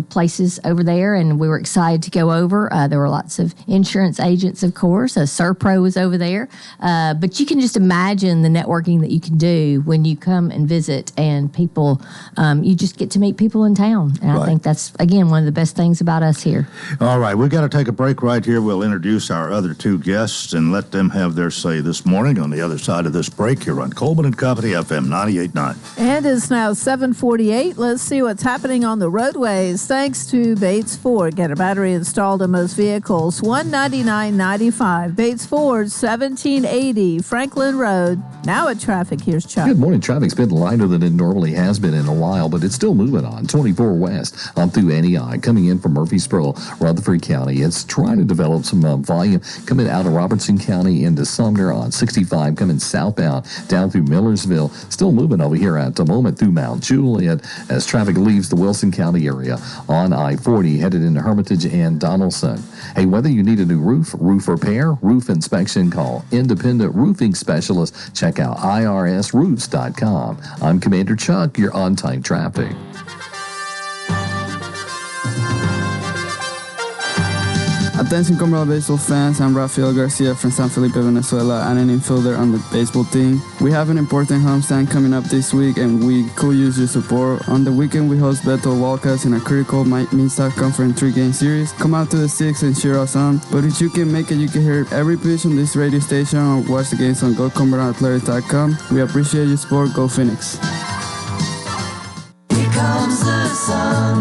places over there, and we were excited to go over. There were lots of insurance agents, of course. Serpro was over there. But you can just imagine the networking that you can do when you come and visit, and people, you just get to meet people in town. And I think that's, again, one of the best things about us here. All right, we've got to take a break right here. We'll introduce our other two guests and let them have their say this morning on the other side of this break here on Coleman and Company, FM 98.9. And it's now 7:48. Let's see what's happening on the roadways. Thanks to Bates Ford. Get a battery installed in most vehicles. $199.95. Bates Ford, 1780 Franklin Road. Now at traffic, here's Chuck. Good morning. Traffic's been lighter than it normally has been in a while, but it's still moving on. 24 West on through NEI, coming in from Murfreesboro, Rutherford County. It's trying to develop some volume coming out of Robertson County into Sumner on 65, coming southbound down through Millersville. Still moving over here at the moment through Mount Juliet as traffic leaves the Wilson County area on I-40, headed into Hermitage and Donaldson. Hey, whether you need a new roof repair, roof inspection, call Independent Roofing Specialist. Check out irsroofs.com. I'm Commander Chuck, your on-time traffic. Attention Combro baseball fans, I'm Rafael Garcia from San Felipe, Venezuela, and an infielder on the baseball team. We have an important homestand coming up this week, and we could use your support. On the weekend, we host Beto Wildcats in a critical Mid-South Conference 3-game series. Come out to the 6 and cheer us on. But if you can make it, you can hear every pitch on this radio station or watch the games on GoComboAthletics.com. We appreciate your support. Go Phoenix.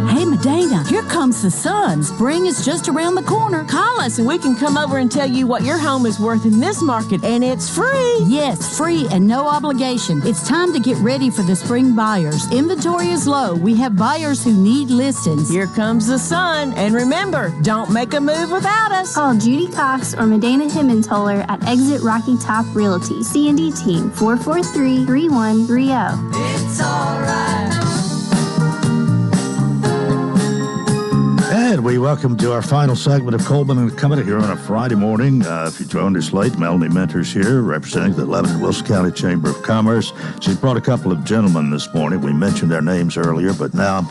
Hey, Medina, here comes the sun. Spring is just around the corner. Call us and we can come over and tell you what your home is worth in this market, and it's free. Yes, free and no obligation. It's time to get ready for the spring buyers. Inventory is low. We have buyers who need listings. Here comes the sun. And remember, don't make a move without us. Call Judy Cox or Medina Himmentoller at Exit Rocky Top Realty. C&D Team, 443-3130. It's all right. And we welcome to our final segment of Coleman and Company here on a Friday morning. If you joined us late, Melanie Mentors here, representing the Lebanon Wilson County Chamber of Commerce. She's brought a couple of gentlemen this morning. We mentioned their names earlier, but now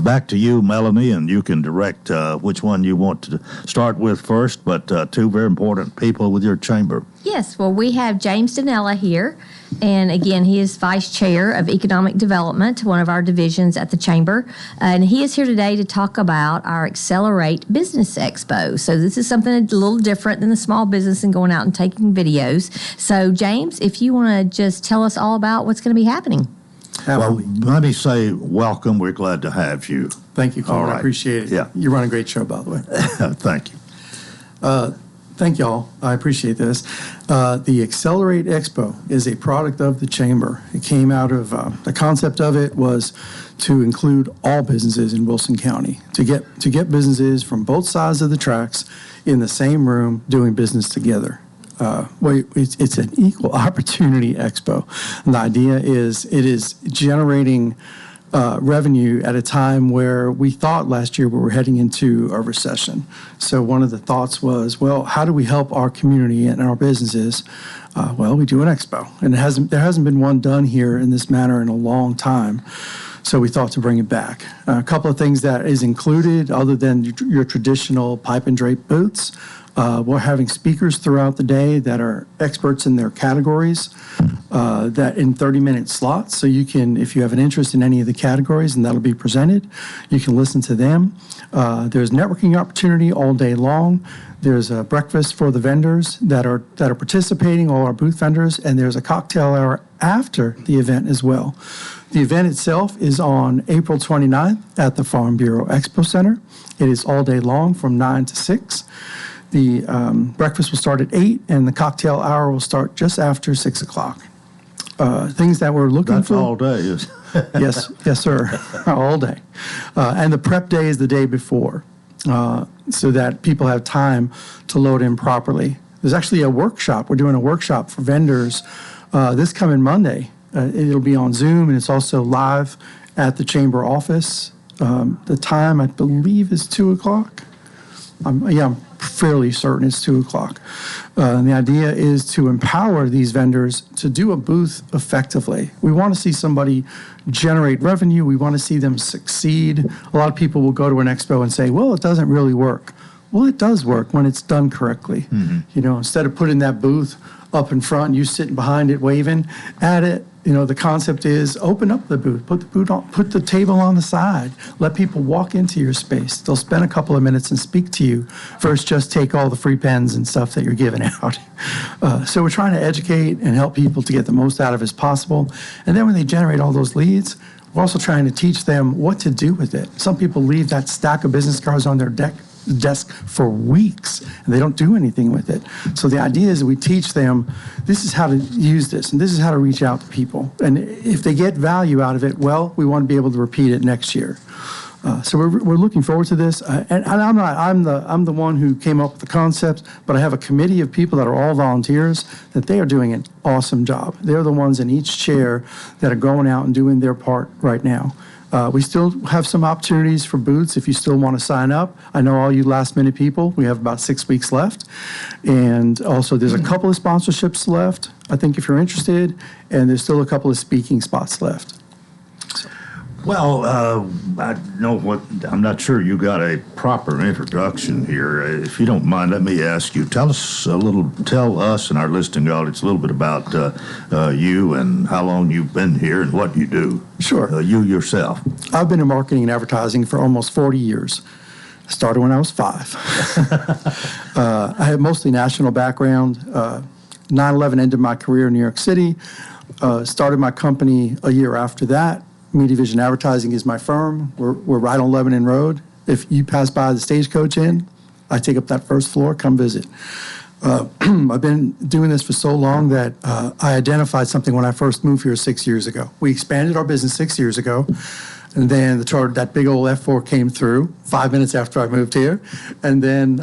back to you, Melanie, and you can direct which one you want to start with first, but two very important people with your chamber. Yes, well, we have James Danella here. And again, he is Vice Chair of Economic Development, one of our divisions at the Chamber. And he is here today to talk about our Accelerate Business Expo. So this is something a little different than the small business and going out and taking videos. So, James, if you want to just tell us all about what's going to be happening. Well, let me say welcome. We're glad to have you. Thank you, Coleman. All right. I appreciate it. Yeah. You run a great show, by the way. Thank you. Thank y'all. I appreciate this. The Accelerate Expo is a product of the Chamber. It came out of, the concept of it was to include all businesses in Wilson County, to get businesses from both sides of the tracks in the same room doing business together. It's an equal opportunity expo. And the idea is it is generating revenue at a time where we thought last year we were heading into a recession. So one of the thoughts was, well, how do we help our community and our businesses? Well, we do an expo, and there hasn't been one done here in this manner in a long time. So we thought to bring it back. A couple of things that is included, other than your traditional pipe and drape booths. We're having speakers throughout the day that are experts in their categories, that in 30-minute slots. So you can, if you have an interest in any of the categories, and that'll be presented, you can listen to them. There's networking opportunity all day long. There's a breakfast for the vendors that are participating, all our booth vendors, and there's a cocktail hour after the event as well. The event itself is on April 29th at the Farm Bureau Expo Center. It is all day long from 9 to 6. The breakfast will start at 8, and the cocktail hour will start just after 6 o'clock. Things that we're looking for. That's all day. Yes, sir, all day. And the prep day is the day before, so that people have time to load in properly. There's actually a workshop. We're doing a workshop for vendors this coming Monday. It'll be on Zoom, and it's also live at the Chamber office. The time, I believe, is 2 o'clock. I'm fairly certain it's 2 o'clock. And the idea is to empower these vendors to do a booth effectively. We want to see somebody generate revenue. We want to see them succeed. A lot of people will go to an expo and say, well, it doesn't really work. Well, it does work when it's done correctly. You know, instead of putting that booth up in front and you sitting behind it waving at it, you know, the concept is open up the booth, put the table on the side, let people walk into your space. They'll spend a couple of minutes and speak to you versus just take all the free pens and stuff that you're giving out. So we're trying to educate and help people to get the most out of it as possible. And then when they generate all those leads, we're also trying to teach them what to do with it. Some people leave that stack of business cards on their desk for weeks and they don't do anything with it. So the idea is that we teach them this is how to use this and this is how to reach out to people. And if they get value out of it, well, we want to be able to repeat it next year. So we're looking forward to this. And I'm the one who came up with the concept, but I have a committee of people that are all volunteers that they are doing an awesome job. They're the ones in each chair that are going out and doing their part right now. We still have some opportunities for booths if you still want to sign up. I know all you last-minute people, we have about 6 weeks left. And also there's a couple of sponsorships left, I think, if you're interested, and there's still a couple of speaking spots left. Well, I know what, I'm not sure you got a proper introduction here. If you don't mind, let me ask you, tell us and our listening audience a little bit about you and how long you've been here and what you do. Sure. You yourself. I've been in marketing and advertising for almost 40 years. I started when I was 5. I have mostly national background. 9/11 ended my career in New York City. Started my company a year after that. Media Vision Advertising is my firm. We're right on Lebanon Road. If you pass by the Stagecoach Inn, I take up that first floor. Come visit. I've been doing this for so long that I identified something when I first moved here 6 years ago. We expanded our business 6 years ago, and then that big old F4 came through 5 minutes after I moved here, and then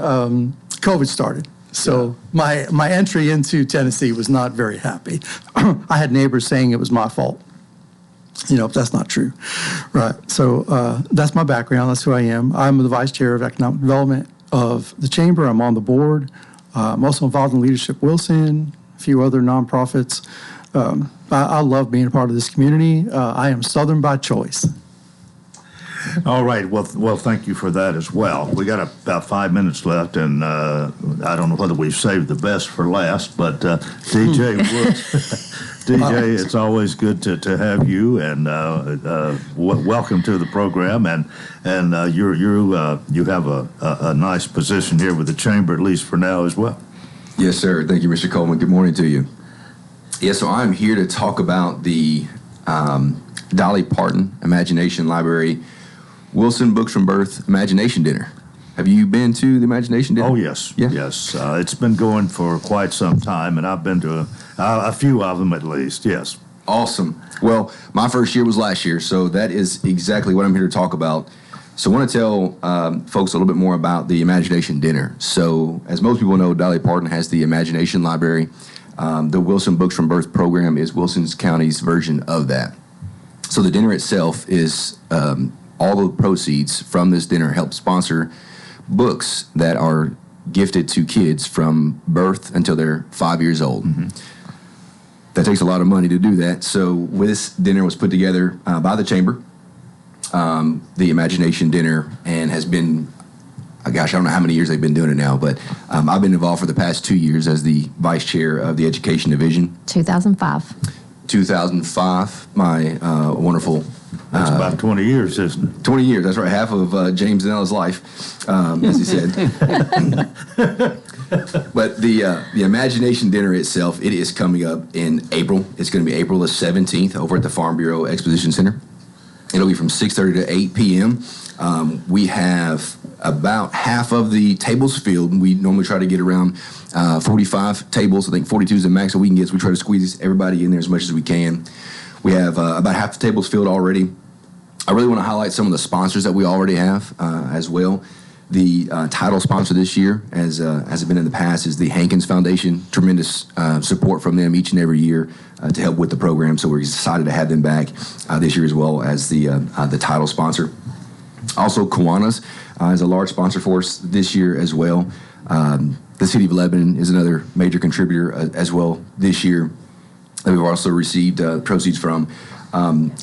COVID started. So my entry into Tennessee was not very happy. I had neighbors saying it was my fault. You know, that's not true. Right. So that's my background. That's who I am. I'm the vice chair of economic development of the chamber. I'm on the board. I'm also involved in Leadership Wilson, a few other nonprofits. I love being a part of this community. I am Southern by choice. All right. Well, thank you for that as well. We got about 5 minutes left, and I don't know whether we've saved the best for last, but DJ Woods. DJ, it's always good to have you, and welcome to the program. And you have a nice position here with the chamber, at least for now as well. Yes, sir. Thank you, Mr. Coleman. Good morning to you. Yeah, so I'm here to talk about the Dolly Parton Imagination Library Wilson Books from Birth Imagination Dinner. Have you been to the Imagination Dinner? Oh, yes. Yeah? Yes. It's been going for quite some time, and I've been to a few of them at least, yes. Awesome. Well, my first year was last year, so that is exactly what I'm here to talk about. So I want to tell folks a little bit more about the Imagination Dinner. So as most people know, Dolly Parton has the Imagination Library. The Wilson Books from Birth program is Wilson County's version of that. So the dinner itself is all the proceeds from this dinner help sponsor books that are gifted to kids from birth until they're 5 years old. Mm-hmm. That takes a lot of money to do that. So this dinner was put together by the chamber, the Imagination Dinner, and has been, gosh, I don't know how many years they've been doing it now, but I've been involved for the past 2 years as the vice chair of the Education Division. 2005. 2005, my wonderful... That's about 20 years, isn't it? 20 years, that's right. Half of James and Ella's life, as he said. But the Imagination Dinner itself, it is coming up in April. It's going to be April the 17th over at the Farm Bureau Exposition Center. It'll be from 6:30 to 8 p.m. We have about half of the tables filled. We normally try to get around 45 tables. I think 42 is the max that we can get, so we try to squeeze everybody in there as much as we can. We have about half the tables filled already. I really want to highlight some of the sponsors that we already have as well. The title sponsor this year, as has been in the past, is the Hankins Foundation. Tremendous support from them each and every year to help with the program. So we're excited to have them back this year as well as the title sponsor. Also, Kiwanis is a large sponsor for us this year as well. The City of Lebanon is another major contributor as well this year that we've also received proceeds from.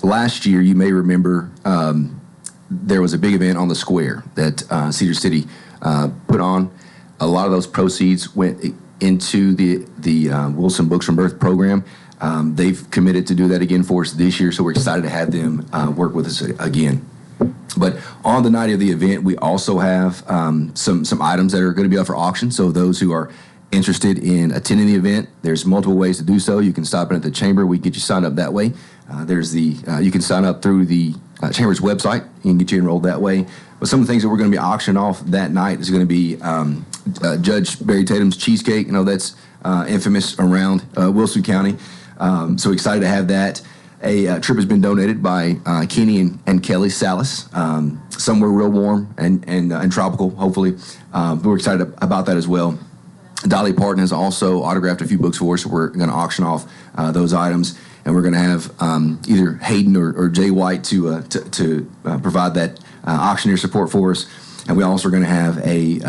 Last year, you may remember there was a big event on the square that Cedar City put on. A lot of those proceeds went into the Wilson Books from Birth program. They've committed to do that again for us this year, so we're excited to have them work with us again. But on the night of the event, we also have some items that are going to be up for auction. So those who are interested in attending the event, there's multiple ways to do so. You can stop in at the chamber. We can get you signed up that way. You can sign up through the chamber's website. You can get you enrolled that way. But some of the things that we're going to be auctioning off that night is going to be Judge Barry Tatum's cheesecake. that's infamous around Wilson County. So excited to have that. A trip has been donated by Kenny and Kelly Salas, somewhere real warm and tropical, hopefully. We're excited about that as well. Dolly Parton has also autographed a few books for us, so we're going to auction off those items. And we're going to have either Hayden or Jay White to provide that auctioneer support for us. And we also are going to have a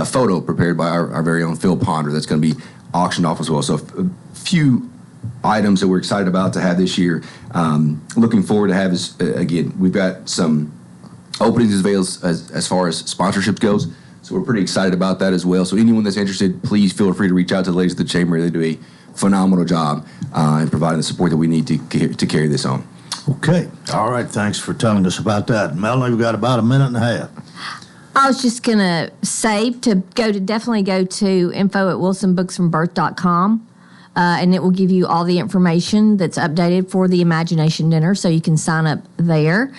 photo prepared by our very own Phil Ponder that's going to be auctioned off as well. So a few items that we're excited about to have this year. Looking forward to have is, again, we've got some openings as far as sponsorships goes. So we're pretty excited about that as well. So anyone that's interested, please feel free to reach out to the ladies of the chamber. They do a phenomenal job in providing the support that we need to carry this on. Okay. All right. Thanks for telling us about that. Melanie, we've got about a minute and a half. I was just going to say definitely go to info@wilsonbooksfrombirth.com. And it will give you all the information that's updated for the Imagination Dinner, so you can sign up there.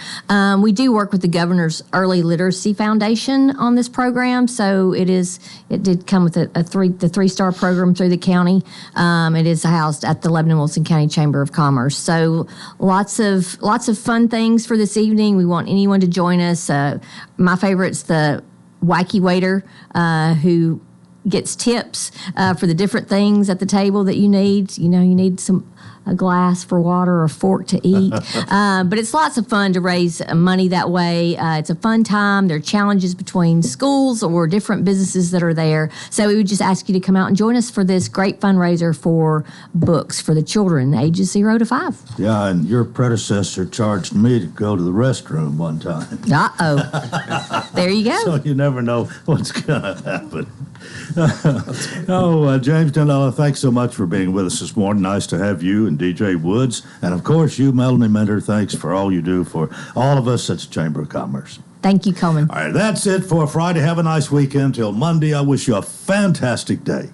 We do work with the Governor's Early Literacy Foundation on this program, so it did come with the 3-star program through the county. It is housed at the Lebanon Wilson County Chamber of Commerce. So lots of fun things for this evening. We want anyone to join us. My favorite's the wacky waiter who gets tips for the different things at the table that you need. You need a glass for water or a fork to eat. But it's lots of fun to raise money that way. It's a fun time. There are challenges between schools or different businesses that are there. So we would just ask you to come out and join us for this great fundraiser for books for the children ages 0 to 5. Yeah, and your predecessor charged me to go to the restroom one time. Uh-oh. There you go. So you never know what's going to happen. James Donnella, thanks so much for being with us this morning. Nice to have you and DJ Woods. And, of course, you, Melanie Minter, thanks for all you do for all of us at the Chamber of Commerce. Thank you, Coleman. All right, that's it for Friday. Have a nice weekend. Till Monday, I wish you a fantastic day.